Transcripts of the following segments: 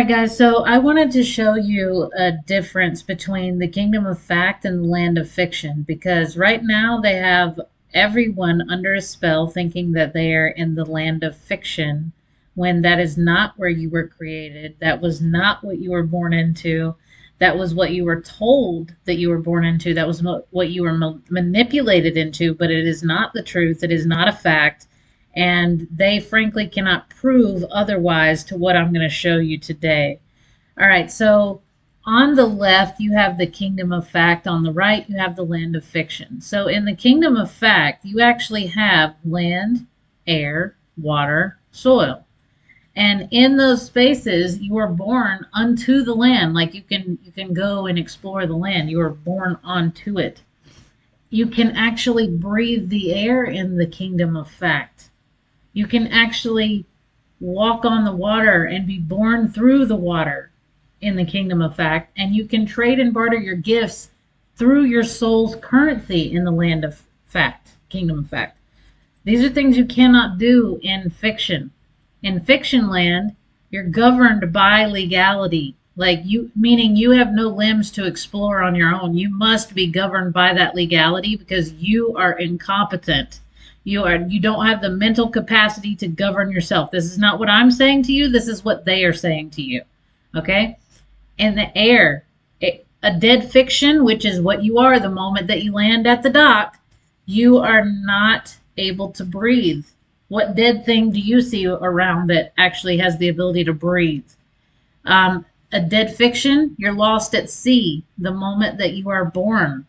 right, guys, so I wanted to show you a difference between the kingdom of fact and the land of fiction because right now they have everyone under a spell thinking that they are in the land of fiction when that is not where you were created. That was not what you were born into. That was what you were told that you were born into. That was what you were manipulated into, but it is not the truth. It is not a fact. And they frankly cannot prove otherwise to what I'm going to show you today. All right, so on the left, you have the kingdom of fact. On the right, you have the land of fiction. So in the kingdom of fact, you actually have land, air, water, soil. And in those spaces, you are born unto the land. Like you can go and explore the land. You are born onto it. You can actually breathe the air in the kingdom of fact. You can actually walk on the water and be born through the water in the kingdom of fact. And you can trade and barter your gifts through your soul's currency in the land of fact, kingdom of fact. These are things you cannot do in fiction. In fiction land, you're governed by legality. Meaning you have no limbs to explore on your own. You must be governed by that legality because you are incompetent. You don't have the mental capacity to govern yourself. This is not what I'm saying to you. This is what they are saying to you. Okay? In the air, a dead fiction, which is what you are the moment that you land at the dock, you are not able to breathe. What dead thing do you see around that actually has the ability to breathe? A dead fiction, you're lost at sea the moment that you are born.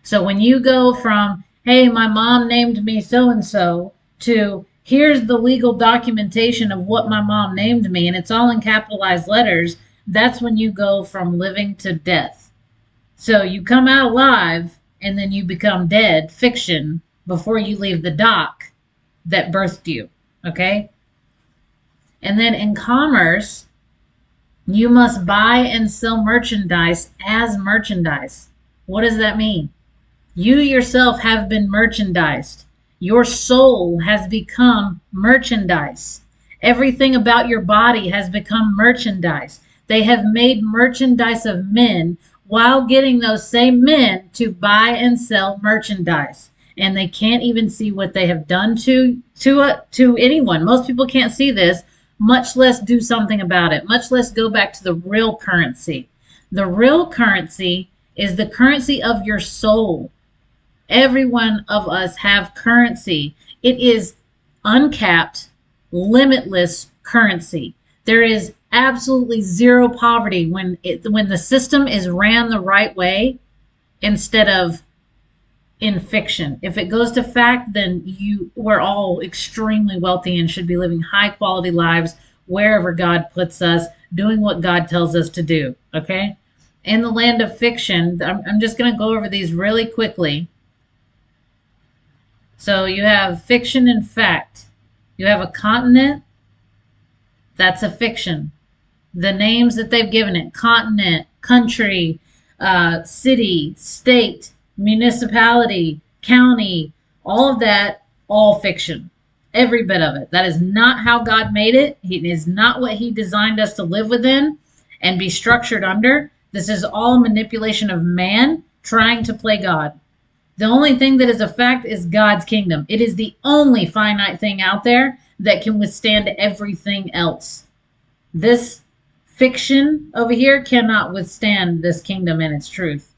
So when you go from, hey, my mom named me so-and-so, to here's the legal documentation of what my mom named me, and it's all in capitalized letters, that's when you go from living to death. So you come out alive, and then you become dead fiction before you leave the dock that birthed you, okay? And then in commerce, you must buy and sell merchandise as merchandise. What does that mean? You yourself have been merchandised. Your soul has become merchandise. Everything about your body has become merchandise. They have made merchandise of men while getting those same men to buy and sell merchandise. And they can't even see what they have done to anyone. Most people can't see this, much less do something about it, much less go back to the real currency. The real currency is the currency of your soul. Every one of us have currency. It is uncapped, limitless currency. There is absolutely zero poverty when the system is ran the right way instead of in fiction. If it goes to fact, then we're all extremely wealthy and should be living high quality lives wherever God puts us, doing what God tells us to do. Okay? In the land of fiction, I'm just going to go over these really quickly. So you have fiction and fact. You have a continent. That's a fiction. The names that they've given it: continent, country, city, state, municipality, county, all of that, all fiction. Every bit of it. That is not how God made it. It is not what he designed us to live within and be structured under. This is all manipulation of man trying to play God. The only thing that is a fact is God's kingdom. It is the only finite thing out there that can withstand everything else. This fiction over here cannot withstand this kingdom and its truth.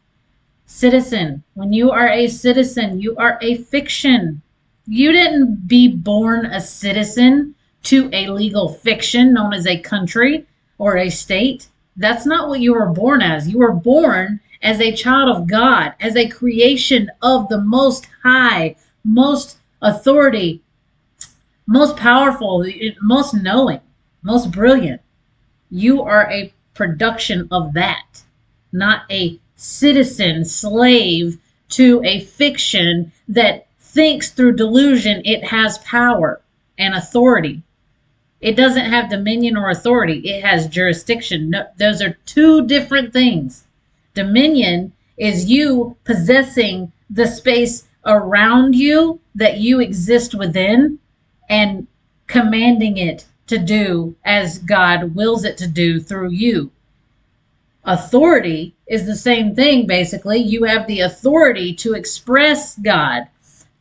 Citizen. When you are a citizen, you are a fiction. You didn't be born a citizen to a legal fiction known as a country or a state. That's not what you were born as. You were born as a child of God, as a creation of the Most High, most authority, most powerful, most knowing, most brilliant. You are a production of that, not a citizen slave to a fiction that thinks through delusion it has power and authority. It doesn't have dominion or authority. It has jurisdiction. No, those are two different things. Dominion is you possessing the space around you that you exist within and commanding it to do as God wills it to do through you. Authority is the same thing, basically. You have the authority to express God,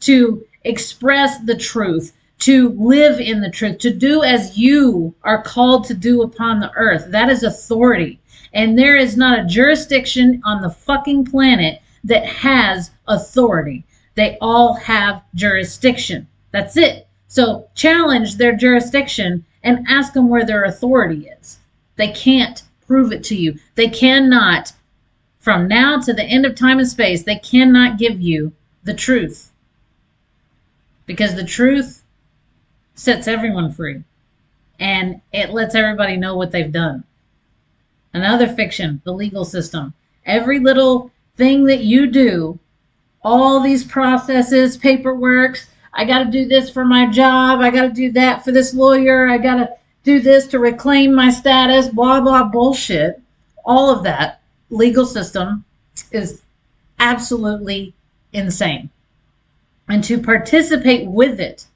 to express the truth, to live in the truth, to do as you are called to do upon the earth. That is authority. And there is not a jurisdiction on the fucking planet that has authority. They all have jurisdiction. That's it. So challenge their jurisdiction and ask them where their authority is. They can't prove it to you. They cannot, from now to the end of time and space, they cannot give you the truth. Because the truth sets everyone free. And it lets everybody know what they've done. Another fiction, the legal system. Every little thing that you do, all these processes, paperwork, I got to do this for my job, I got to do that for this lawyer, I got to do this to reclaim my status, blah, blah, bullshit. All of that legal system is absolutely insane. And to participate with it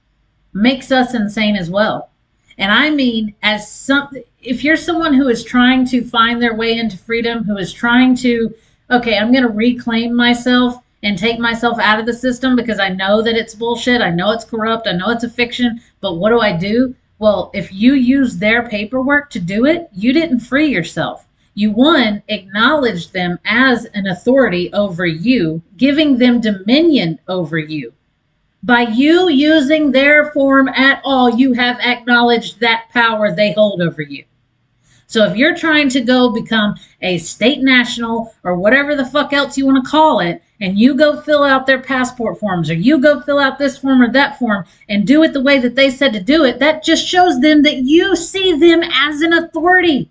makes us insane as well. And I mean, if you're someone who is trying to find their way into freedom, who is trying to, okay, I'm going to reclaim myself and take myself out of the system because I know that it's bullshit, I know it's corrupt, I know it's a fiction, but what do I do? Well, if you use their paperwork to do it, you didn't free yourself. You, one, acknowledged them as an authority over you, giving them dominion over you. By you using their form at all, you have acknowledged that power they hold over you. So if you're trying to go become a state national or whatever the fuck else you want to call it, and you go fill out their passport forms, or you go fill out this form or that form and do it the way that they said to do it, that just shows them that you see them as an authority.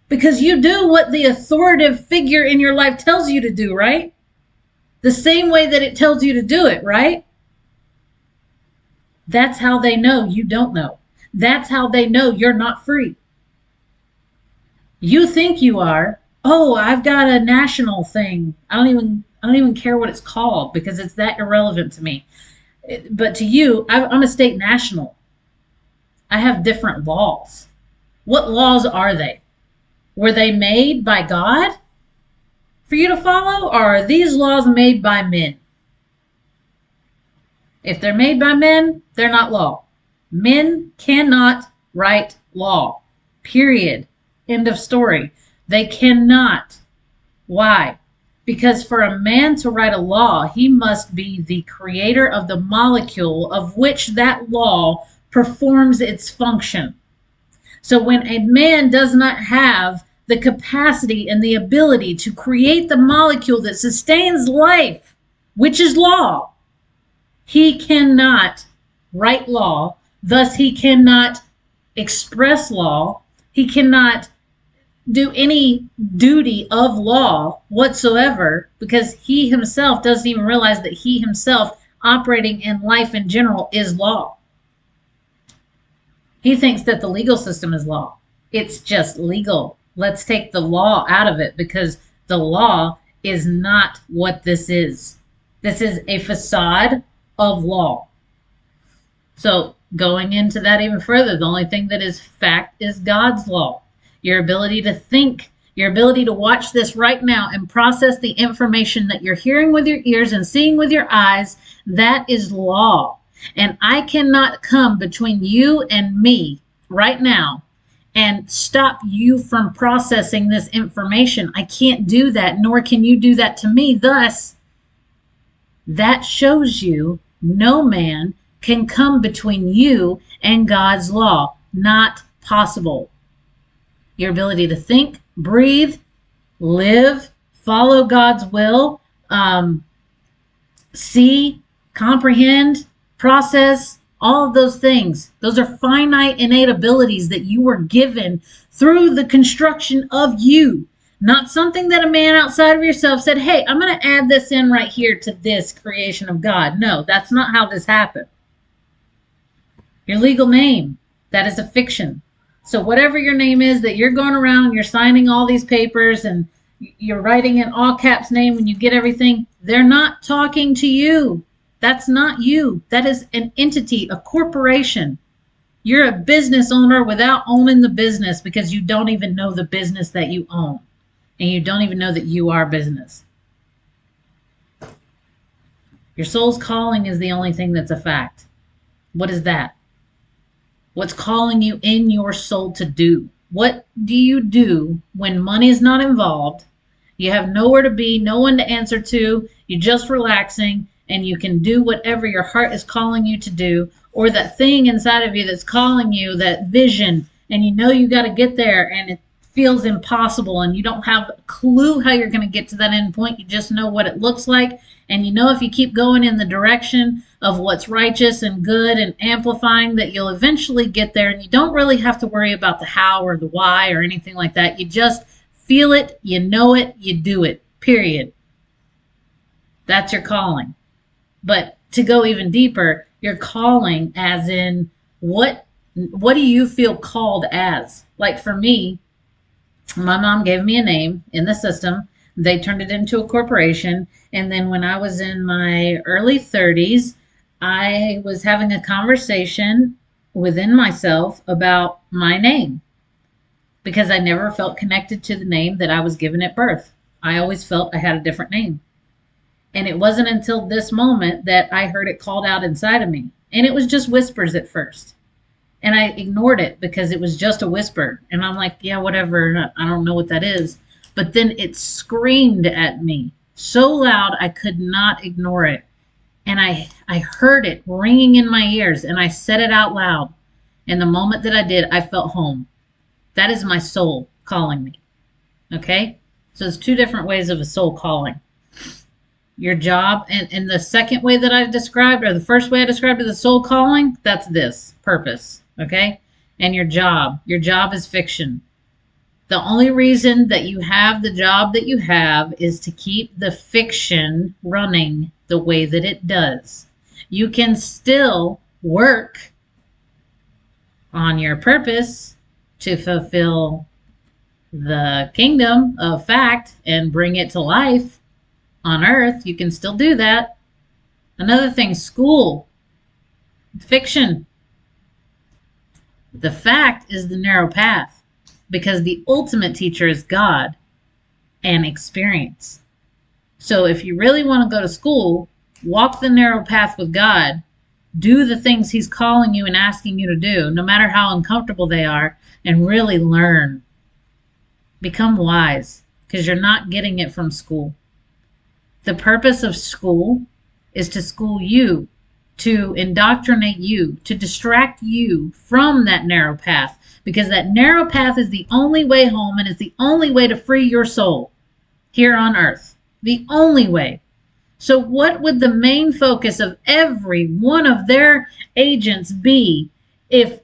Because you do what the authoritative figure in your life tells you to do, right? The same way that it tells you to do it, right? That's how they know you don't know. That's how they know you're not free. You think you are. Oh, I've got a national thing. I don't even care what it's called because it's that irrelevant to me. But to you, I'm a state national. I have different laws. What laws are they? Were they made by God for you to follow, or are these laws made by men? If they're made by men, they're not law. Men cannot write law. Period. End of story. They cannot. Why? Because for a man to write a law, he must be the creator of the molecule of which that law performs its function. So when a man does not have the capacity and the ability to create the molecule that sustains life, which is law, he cannot write law, thus he cannot express law, he cannot do any duty of law whatsoever, because he himself doesn't even realize that he himself operating in life in general is law. He thinks that the legal system is law. It's just legal. Let's take the law out of it, because the law is not what this is. This is a facade of law. So going into that even further, the only thing that is fact is God's law. Your ability to think, your ability to watch this right now and process the information that you're hearing with your ears and seeing with your eyes, that is law. And I cannot come between you and me right now and stop you from processing this information. I can't do that, nor can you do that to me. Thus, that shows you no man can come between you and God's law. Not possible. Your ability to think, breathe, live, follow God's will, see, comprehend, process, all of those things. Those are finite innate abilities that you were given through the construction of you. Not something that a man outside of yourself said, hey, I'm going to add this in right here to this creation of God. No, that's not how this happened. Your legal name, that is a fiction. So whatever your name is that you're going around and you're signing all these papers and you're writing in all caps name when you get everything, they're not talking to you. That's not you. That is an entity, a corporation. You're a business owner without owning the business because you don't even know the business that you own. And you don't even know that you are business. Your soul's calling is the only thing that's a fact. What is that? What's calling you in your soul to do? What do you do when money is not involved? You have nowhere to be, no one to answer to. You're just relaxing and you can do whatever your heart is calling you to do, or that thing inside of you that's calling you, that vision, and you know you got to get there and it feels impossible and you don't have a clue how you're going to get to that end point. You just know what it looks like. And you know if you keep going in the direction of what's righteous and good and amplifying that you'll eventually get there, and you don't really have to worry about the how or the why or anything like that. You just feel it, you know it, you do it, period. That's your calling. But to go even deeper, your calling as in what do you feel called as? Like for me, my mom gave me a name in the system. They turned it into a corporation. And then when I was in my early 30s, I was having a conversation within myself about my name because I never felt connected to the name that I was given at birth. I always felt I had a different name. And it wasn't until this moment that I heard it called out inside of me. And it was just whispers at first. And I ignored it because it was just a whisper. And I'm like, yeah, whatever. I don't know what that is. But then it screamed at me so loud I could not ignore it. And I heard it ringing in my ears and I said it out loud. And the moment that I did, I felt home. That is my soul calling me. Okay? So there's two different ways of a soul calling. Your job, and the second way that I described, or the first way I described the soul calling, that's this, purpose. Okay? And your job is fiction. The only reason that you have the job that you have is to keep the fiction running the way that it does. You can still work on your purpose to fulfill the kingdom of fact and bring it to life on earth. You can still do that. Another thing, school, fiction. The fact is the narrow path. Because the ultimate teacher is God and experience. So if you really want to go to school, walk the narrow path with God, do the things he's calling you and asking you to do, no matter how uncomfortable they are, and really learn. Become wise, because you're not getting it from school. The purpose of school is to school you, to indoctrinate you, to distract you from that narrow path. Because that narrow path is the only way home and it's the only way to free your soul here on earth. The only way. So what would the main focus of every one of their agents be if,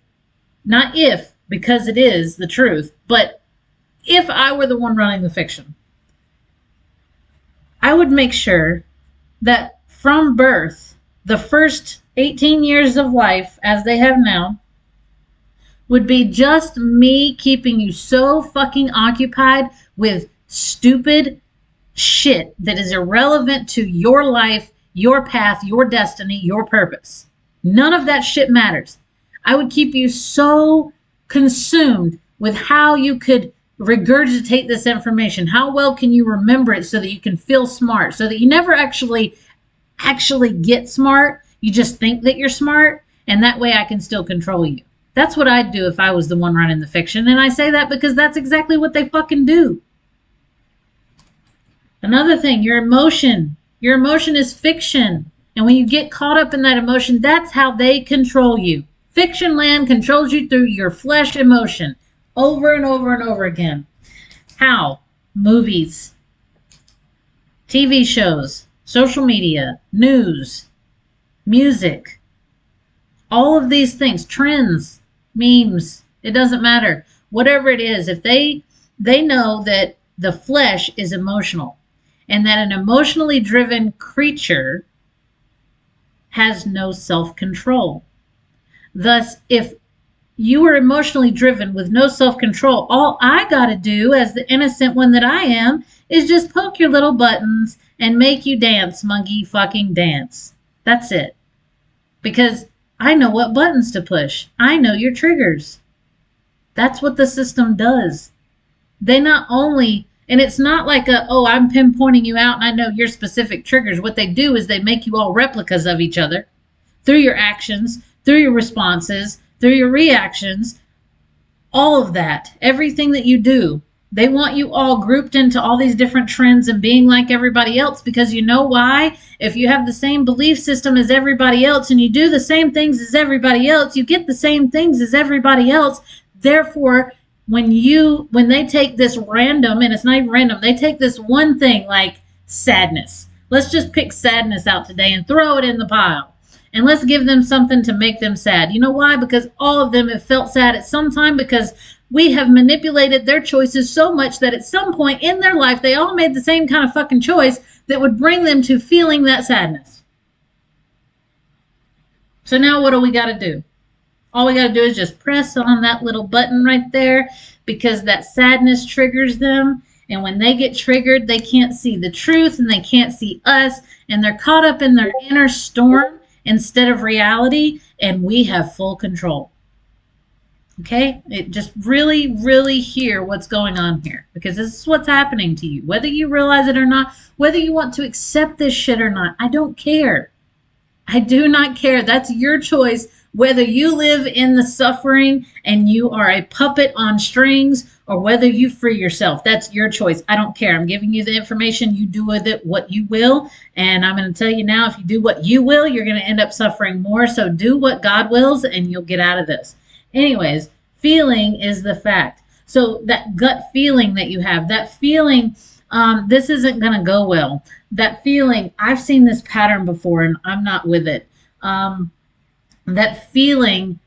not if, because it is the truth, but if I were the one running the fiction? I would make sure that from birth, the first 18 years of life as they have now, would be just me keeping you so fucking occupied with stupid shit that is irrelevant to your life, your path, your destiny, your purpose. None of that shit matters. I would keep you so consumed with how you could regurgitate this information. How well can you remember it so that you can feel smart, so that you never actually get smart. You just think that you're smart, and that way I can still control you. That's what I'd do if I was the one running the fiction. And I say that because that's exactly what they fucking do. Another thing, your emotion. Your emotion is fiction. And when you get caught up in that emotion, that's how they control you. Fiction land controls you through your flesh emotion. Over and over and over again. How? Movies. TV shows. Social media. News. Music. All of these things. Trends. Memes, it doesn't matter. Whatever it is, if they know that the flesh is emotional and that an emotionally driven creature has no self-control. Thus, if you are emotionally driven with no self-control, all I got to do as the innocent one that I am is just poke your little buttons and make you dance, monkey fucking dance. That's it. Because I know what buttons to push. I know your triggers. That's what the system does. They not only, and it's not like oh, I'm pinpointing you out and I know your specific triggers. What they do is they make you all replicas of each other through your actions, through your responses, through your reactions, all of that, everything that you do. They want you all grouped into all these different trends and being like everybody else, because you know why? If you have the same belief system as everybody else and you do the same things as everybody else, you get the same things as everybody else. Therefore, when they take this random, and it's not even random, they take this one thing like sadness. Let's just pick sadness out today and throw it in the pile. And let's give them something to make them sad. You know why? Because all of them have felt sad at some time, because we have manipulated their choices so much that at some point in their life, they all made the same kind of fucking choice that would bring them to feeling that sadness. So now what do we got to do? All we got to do is just press on that little button right there, because that sadness triggers them. And when they get triggered, they can't see the truth and they can't see us. And they're caught up in their inner storm instead of reality. And we have full control. Okay? It just really, really hear what's going on here, because this is what's happening to you. Whether you realize it or not, whether you want to accept this shit or not, I don't care. I do not care. That's your choice. Whether you live in the suffering and you are a puppet on strings, or whether you free yourself, that's your choice. I don't care. I'm giving you the information. You do with it what you will. And I'm going to tell you now, if you do what you will, you're going to end up suffering more. So do what God wills and you'll get out of this. Anyways, feeling is the fact. So that gut feeling that you have, that feeling, this isn't going to go well. That feeling, I've seen this pattern before and I'm not with it. That feeling,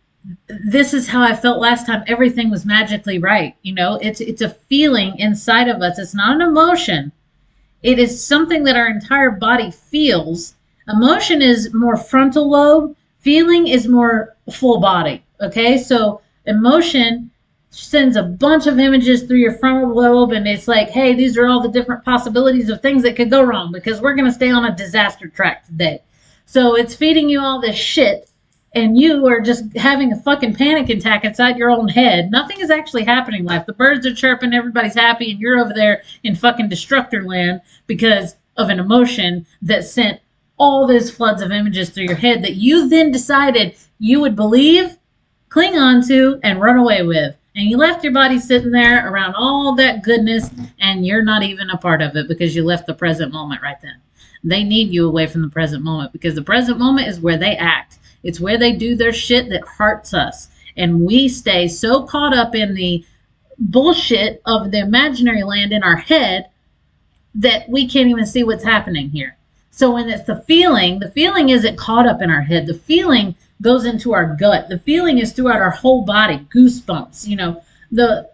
this is how I felt last time everything was magically right. You know, it's a feeling inside of us. It's not an emotion. It is something that our entire body feels. Emotion is more frontal lobe. Feeling is more full body. Okay, so emotion sends a bunch of images through your frontal lobe, and it's like, hey, these are all the different possibilities of things that could go wrong, because we're going to stay on a disaster track today. So it's feeding you all this shit, and you are just having a fucking panic attack inside your own head. Nothing is actually happening in life. The birds are chirping, everybody's happy, and you're over there in fucking destructor land because of an emotion that sent all those floods of images through your head that you then decided you would believe, cling on to, and run away with. And you left your body sitting there around all that goodness, and you're not even a part of it because you left the present moment right then. They need you away from the present moment, because the present moment is where they act. It's where they do their shit that hurts us. And we stay so caught up in the bullshit of the imaginary land in our head that we can't even see what's happening here. So when it's the feeling isn't caught up in our head. The feeling goes into our gut. The feeling is throughout our whole body. Goosebumps. You know,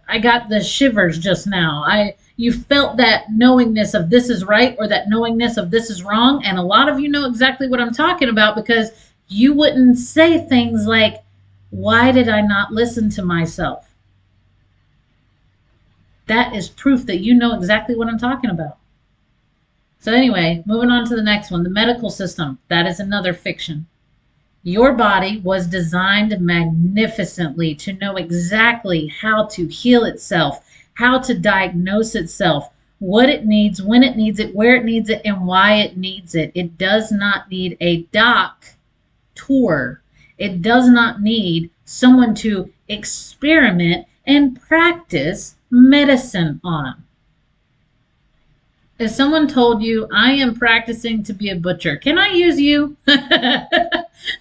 I got the shivers just now. You felt that knowingness of this is right, or that knowingness of this is wrong. And a lot of you know exactly what I'm talking about, because you wouldn't say things like, why did I not listen to myself? That is proof that you know exactly what I'm talking about. So anyway, moving on to the next one, the medical system. That is another fiction. Your body was designed magnificently to know exactly how to heal itself, how to diagnose itself, what it needs, when it needs it, where it needs it, and why it needs it. It does not need a doctor. It does not need someone to experiment and practice medicine on. If someone told you, I am practicing to be a butcher, can I use you?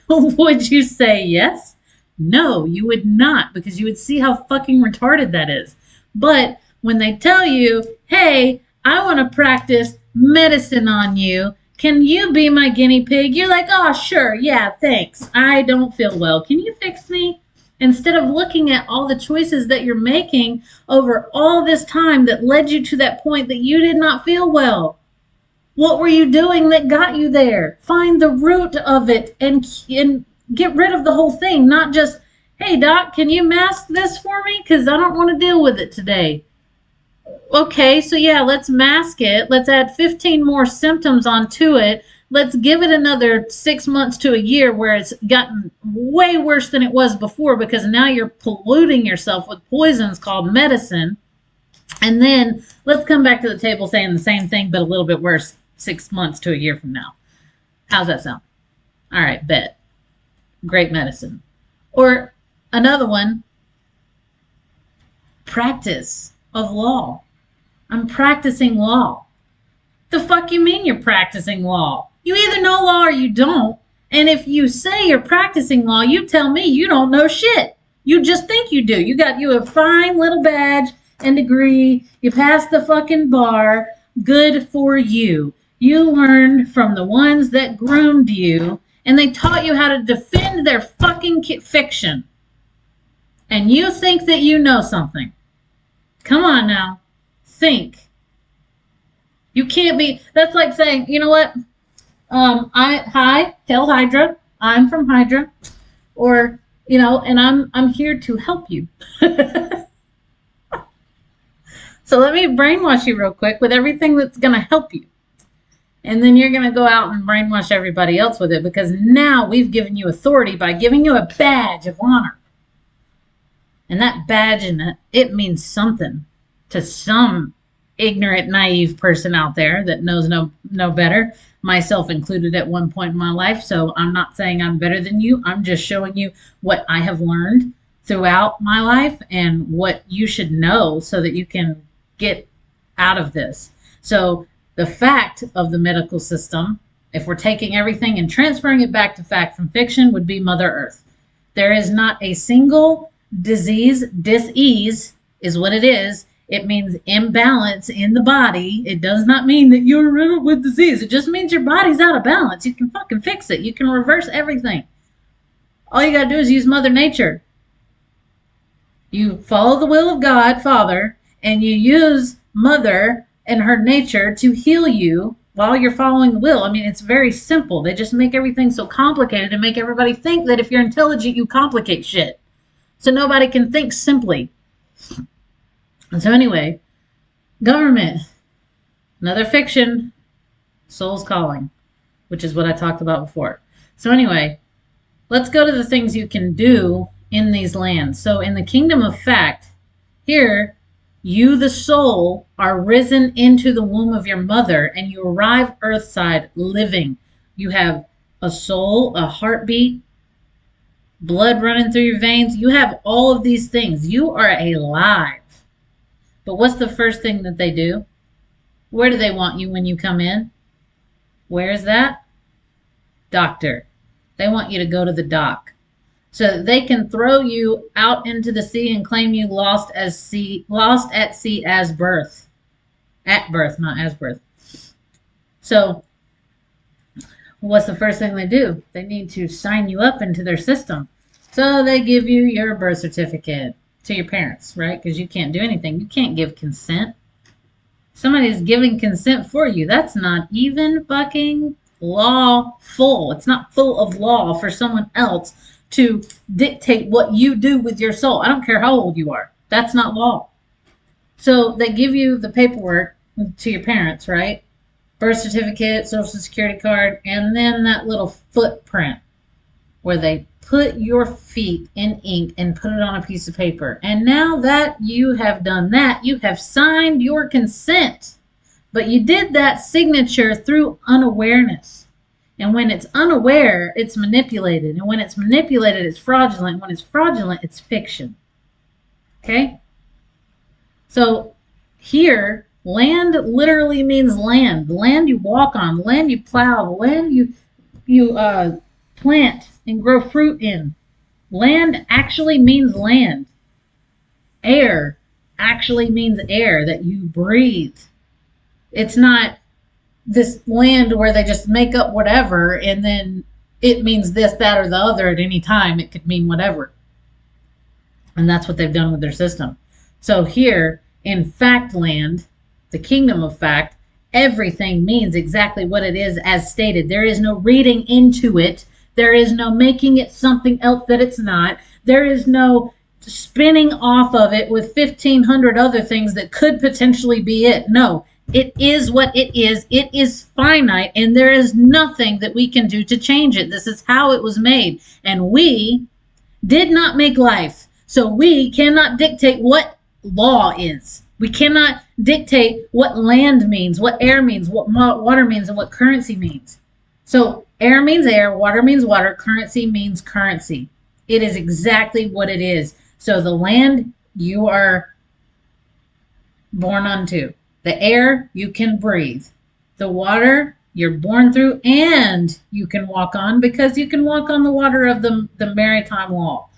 Would you say yes? No, you would not, because you would see how fucking retarded that is. But when they tell you, hey, I want to practice medicine on you, can you be my guinea pig? You're like, oh, sure, yeah, thanks. I don't feel well. Can you fix me? Instead of looking at all the choices that you're making over all this time that led you to that point that you did not feel well. What were you doing that got you there? Find the root of it and get rid of the whole thing. Not just, hey, doc, can you mask this for me? Because I don't want to deal with it today. Okay, so yeah, let's mask it. Let's add 15 more symptoms onto it. let's give it another 6 months to a year where it's gotten way worse than it was before, because now you're polluting yourself with poisons called medicine. And then let's come back to the table saying the same thing, but a little bit worse 6 months to a year from now. How's that sound? All right, bet. Great medicine. Or another one, practice of law. I'm practicing law. The fuck you mean you're practicing law? You either know law or you don't. And if you say you're practicing law, you tell me you don't know shit. You just think you do. You got you a fine little badge and degree. You passed the fucking bar. Good for you. You learned from the ones that groomed you, and they taught you how to defend their fucking fiction. And you think that you know something. Come on now. Think. You can't be, that's like saying, you know what? Hi, Hail Hydra. I'm from Hydra. Or, you know, and I'm here to help you. So let me brainwash you real quick with everything that's going to help you. And then you're going to go out and brainwash everybody else with it, because now we've given you authority by giving you a badge of honor. And that badge, it means something to some ignorant, naive person out there that knows no better, myself included at one point in my life. So I'm not saying I'm better than you. I'm just showing you what I have learned throughout my life and what you should know so that you can get out of this. So the fact of the medical system, if we're taking everything and transferring it back to fact from fiction, would be Mother Earth. There is not a single disease. Dis-ease is what it is. It means imbalance in the body. It does not mean that you're riddled with disease. It just means your body's out of balance. You can fucking fix it. You can reverse everything. All you got to do is use Mother Nature. You follow the will of God, Father, and you use Mother and her nature to heal you while you're following the will. I mean, it's very simple. They just make everything so complicated and make everybody think that if you're intelligent, you complicate shit. So nobody can think simply. And so anyway, government, another fiction, soul's calling, which is what I talked about before. So anyway, let's go to the things you can do in these lands. So in the kingdom of fact, here, you, the soul, are risen into the womb of your mother, and you arrive earthside living. You have a soul, a heartbeat, blood running through your veins. You have all of these things. You are alive. But what's the first thing that they do? Where do they want you when you come in? Where is that? Doctor. They want you to go to the doc, so that they can throw you out into the sea and claim you lost at sea as birth. At birth, not as birth. So what's the first thing they do? They need to sign you up into their system. So they give you your birth certificate to your parents, right? Because you can't do anything. You can't give consent. Somebody's giving consent for you. That's not even fucking lawful. It's not full of law for someone else to dictate what you do with your soul. I don't care how old you are. That's not law. So they give you the paperwork to your parents, right? Birth certificate, social security card, and then that little footprint where they put your feet in ink and put it on a piece of paper. And now that you have done that, you have signed your consent. But you did that signature through unawareness. And when it's unaware, it's manipulated. And when it's manipulated, it's fraudulent. When it's fraudulent, it's fiction. Okay? So here, land literally means land. The land you walk on, the land you plow, the land you plant and grow fruit in. Land actually means land. Air actually means air that you breathe. It's not this land where they just make up whatever and then it means this, that, or the other at any time. It could mean whatever. And that's what they've done with their system. So here in fact land, the kingdom of fact, everything means exactly what it is as stated. There is no reading into it. There is no making it something else that it's not. There is no spinning off of it with 1,500 other things that could potentially be it. No, It is what it is. It is finite, and there is nothing that we can do to change it. This is how it was made. And we did not make life. So we cannot dictate what law is. We cannot dictate what land means, what air means, what water means, and what currency means. So air means air, water means water, currency means currency. It is exactly what it is. So the land you are born unto. The air you can breathe. The water you're born through and you can walk on because you can walk on the water of the maritime wall.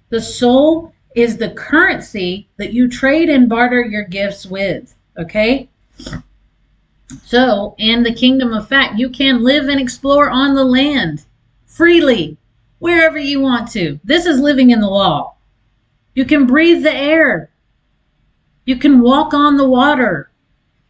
The soul is the currency that you trade and barter your gifts with. Okay? So, in the kingdom of fact, you can live and explore on the land freely, wherever you want to. This is living in the law. You can breathe the air. You can walk on the water.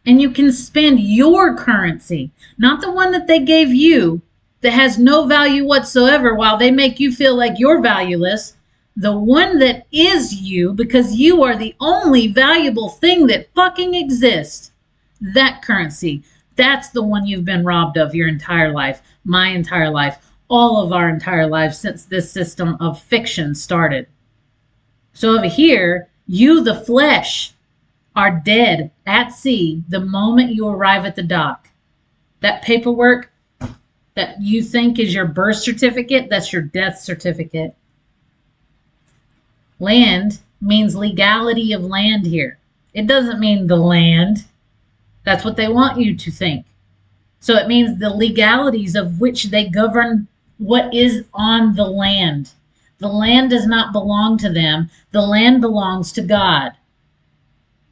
And you can spend your currency, not the one that they gave you that has no value whatsoever while they make you feel like you're valueless. The one that is you, because you are the only valuable thing that fucking exists. That currency, that's the one you've been robbed of your entire life, my entire life, all of our entire lives since this system of fiction started. So over here, you, the flesh, are dead at sea the moment you arrive at the dock. That paperwork that you think is your birth certificate, that's your death certificate. Land means legality of land here. It doesn't mean the land. That's what they want you to think. So it means the legalities of which they govern what is on the land. The land does not belong to them. The land belongs to God.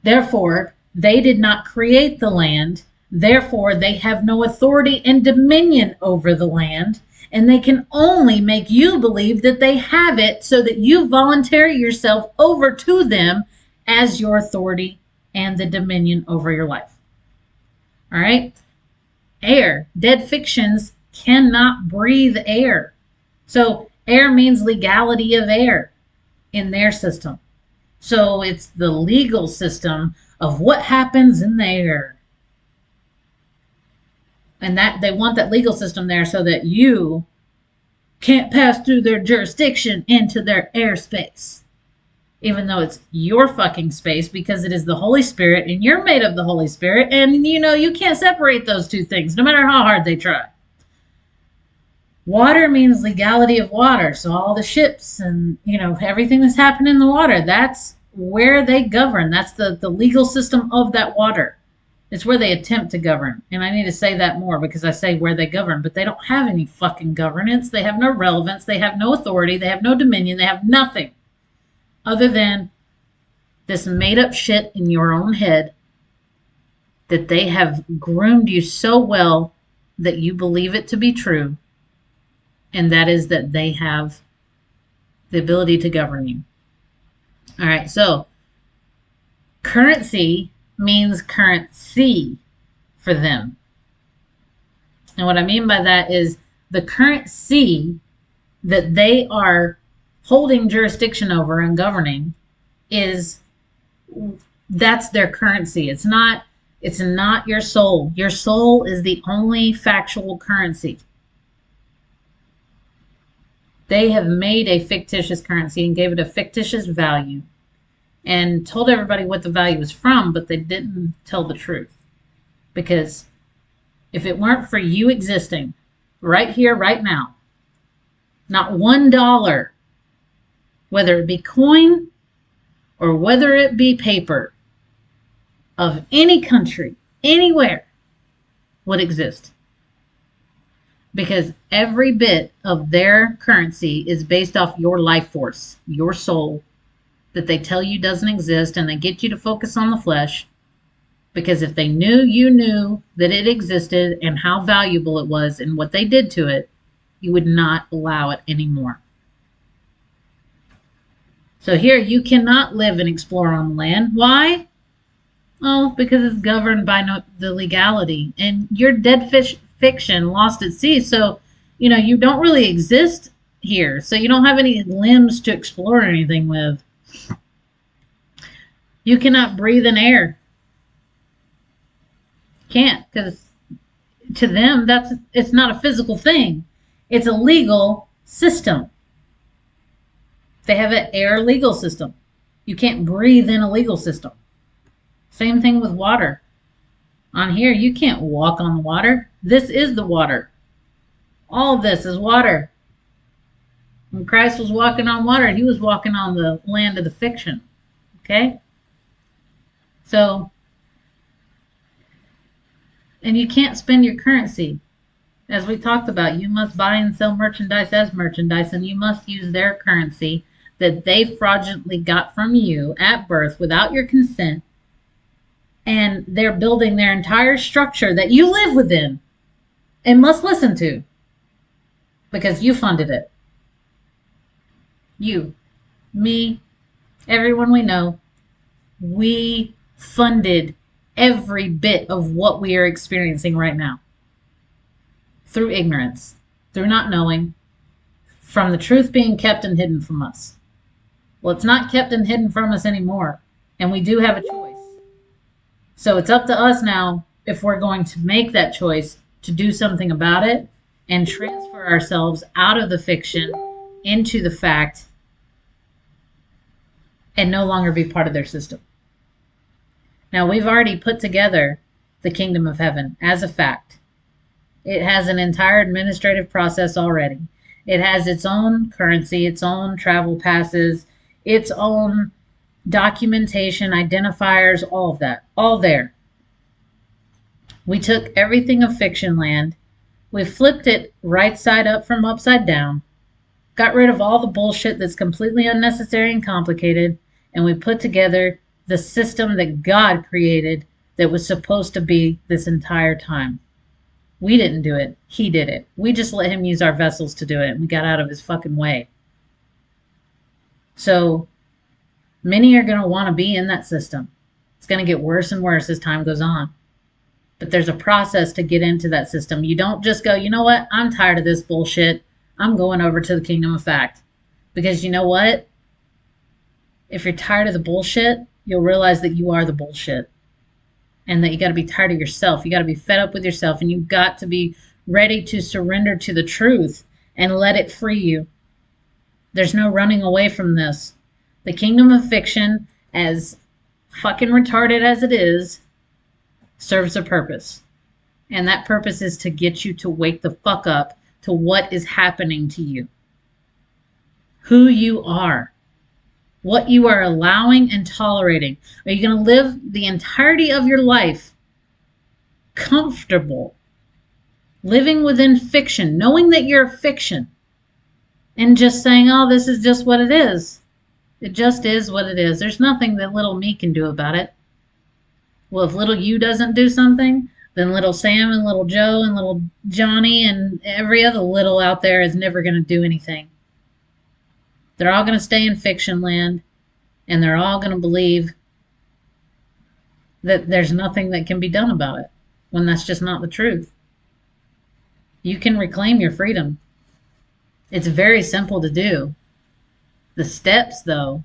Therefore, they did not create the land. Therefore, they have no authority and dominion over the land. And they can only make you believe that they have it so that you volunteer yourself over to them as your authority and the dominion over your life. All right? Air. Dead fictions cannot breathe air. So air means legality of air in their system. So it's the legal system of what happens in the air. And that they want that legal system there so that you can't pass through their jurisdiction into their airspace. Even though it's your fucking space because it is the Holy Spirit and you're made of the Holy Spirit. And you know, you can't separate those two things no matter how hard they try. Water means legality of water. So all the ships and, you know, everything that's happening in the water, that's where they govern. That's the legal system of that water. It's where they attempt to govern. And I need to say that more because I say where they govern, but they don't have any fucking governance. They have no relevance. They have no authority. They have no dominion. They have nothing other than this made up shit in your own head that they have groomed you so well that you believe it to be true. And that is that they have the ability to govern you. All right, so currency means currency for them. And what I mean by that is the currency that they are holding jurisdiction over and governing that's their currency. It's not your soul. Your soul is the only factual currency. They have made a fictitious currency and gave it a fictitious value and told everybody what the value was from, but they didn't tell the truth. Because if it weren't for you existing right here, right now, not $1, whether it be coin or whether it be paper of any country, anywhere, would exist. Because every bit of their currency is based off your life force, your soul, that they tell you doesn't exist, and they get you to focus on the flesh. Because if they knew you knew that it existed and how valuable it was and what they did to it, you would not allow it anymore. So here you cannot live and explore on the land. Why? Oh, because it's governed by the legality. And you're dead fiction lost at sea. So, you know, you don't really exist here. So you don't have any limbs to explore anything with. You cannot breathe in air. Can't, because to them, it's not a physical thing. It's a legal system. They have an air legal system. You can't breathe in a legal system. Same thing with water. On here, you can't walk on the water. This is the water. All of this is water. When Christ was walking on water, he was walking on the land of the fiction. Okay? So, and you can't spend your currency. As we talked about, you must buy and sell merchandise as merchandise, and you must use their currency that they fraudulently got from you at birth without your consent. And they're building their entire structure that you live within and must listen to because you funded it. You, me, everyone we know, we funded every bit of what we are experiencing right now through ignorance, through not knowing, from the truth being kept and hidden from us. Well, it's not kept and hidden from us anymore, and we do have a choice. So it's up to us now if we're going to make that choice to do something about it and transfer ourselves out of the fiction into the fact and no longer be part of their system. Now, we've already put together the kingdom of heaven as a fact. It has an entire administrative process already. It has its own currency, its own travel passes, its own documentation, identifiers, all of that, all there. We took everything of fiction land, we flipped it right side up from upside down, got rid of all the bullshit that's completely unnecessary and complicated, and we put together the system that God created that was supposed to be this entire time. We didn't do it. He did it. We just let him use our vessels to do it, and we got out of his fucking way. So many are going to want to be in that system. It's going to get worse and worse as time goes on. But there's a process to get into that system. You don't just go, you know what? I'm tired of this bullshit. I'm going over to the kingdom of fact. Because you know what? If you're tired of the bullshit, you'll realize that you are the bullshit. And that you got to be tired of yourself. You got to be fed up with yourself. And you've got to be ready to surrender to the truth and let it free you. There's no running away from this. The kingdom of fiction, as fucking retarded as it is, serves a purpose. And that purpose is to get you to wake the fuck up to what is happening to you. Who you are. What you are allowing and tolerating. Are you going to live the entirety of your life comfortable, living within fiction, knowing that you're a fiction, and just saying, oh, this is just what it is? It just is what it is. There's nothing that little me can do about it. Well, if little you doesn't do something, then little Sam and little Joe and little Johnny and every other little out there is never going to do anything. They're all going to stay in fiction land, and they're all going to believe that there's nothing that can be done about it, when that's just not the truth. You can reclaim your freedom. It's very simple to do. The steps, though,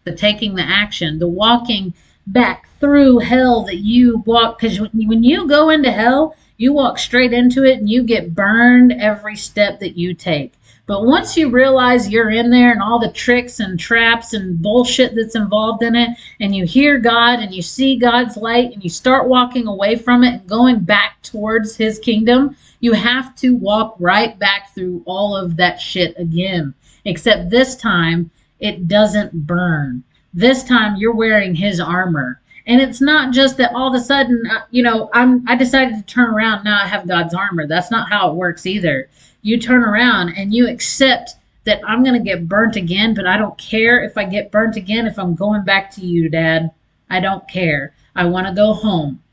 the taking the action, the walking back through hell that you walk, because when you go into hell, you walk straight into it and you get burned every step that you take. But once you realize you're in there and all the tricks and traps and bullshit that's involved in it, and you hear God and you see God's light and you start walking away from it and going back towards his kingdom, you have to walk right back through all of that shit again. Except this time, it doesn't burn. This time, you're wearing his armor. And it's not just that all of a sudden, I decided to turn around, now I have God's armor. That's not how it works either. You turn around and you accept that I'm going to get burnt again, but I don't care if I get burnt again if I'm going back to you, Dad. I don't care. I want to go home.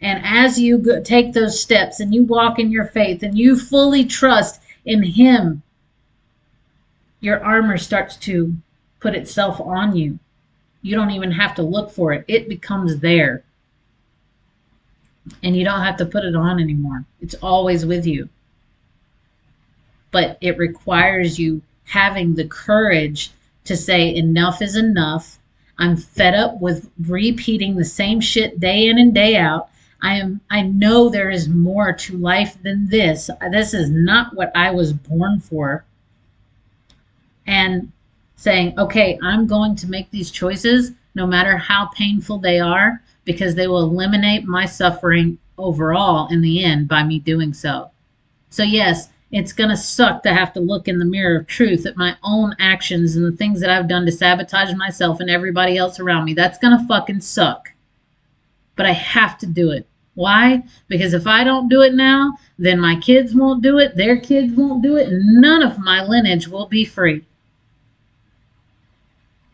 And as you take those steps and you walk in your faith and you fully trust in him, your armor starts to put itself on you. You don't even have to look for it. It becomes there. And you don't have to put it on anymore. It's always with you. But it requires you having the courage to say enough is enough. I'm fed up with repeating the same shit day in and day out. I know there is more to life than this. This is not what I was born for. And saying, okay, I'm going to make these choices no matter how painful they are, because they will eliminate my suffering overall in the end by me doing so. So, yes, it's going to suck to have to look in the mirror of truth at my own actions and the things that I've done to sabotage myself and everybody else around me. That's going to fucking suck. But I have to do it. Why? Because if I don't do it now, then my kids won't do it, their kids won't do it, and none of my lineage will be free.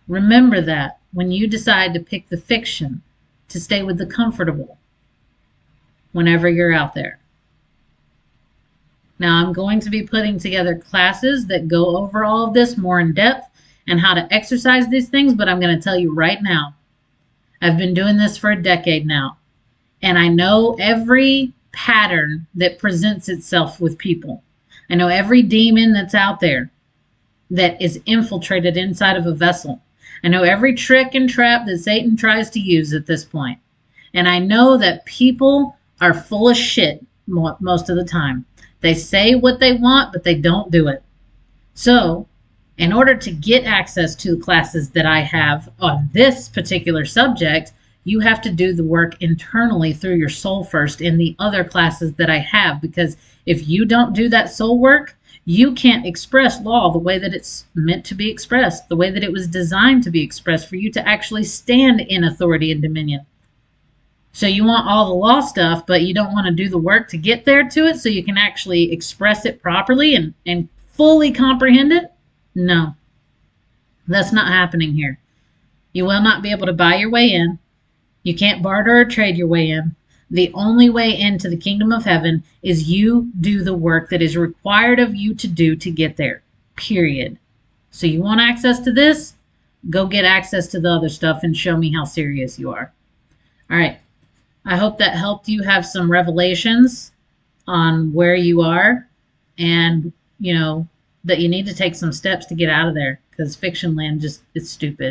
Remember that when you decide to pick the fiction, to stay with the comfortable whenever you're out there. Now, I'm going to be putting together classes that go over all of this more in depth and how to exercise these things, but I'm going to tell you right now, I've been doing this for a decade now, and I know every pattern that presents itself with people. I know every demon that's out there that is infiltrated inside of a vessel. I know every trick and trap that Satan tries to use at this point. And I know that people are full of shit most of the time. They say what they want, but they don't do it. So, in order to get access to the classes that I have on this particular subject, you have to do the work internally through your soul first in the other classes that I have. Because if you don't do that soul work, you can't express law the way that it's meant to be expressed, the way that it was designed to be expressed for you to actually stand in authority and dominion. So you want all the law stuff, but you don't want to do the work to get there to it so you can actually express it properly and fully comprehend it? No, that's not happening here. You will not be able to buy your way in. You can't barter or trade your way in. The only way into the kingdom of heaven is you do the work that is required of you to do to get there, period. So you want access to this? Go get access to the other stuff and show me how serious you are. All right. I hope that helped you have some revelations on where you are and, that you need to take some steps to get out of there because fiction land just is stupid.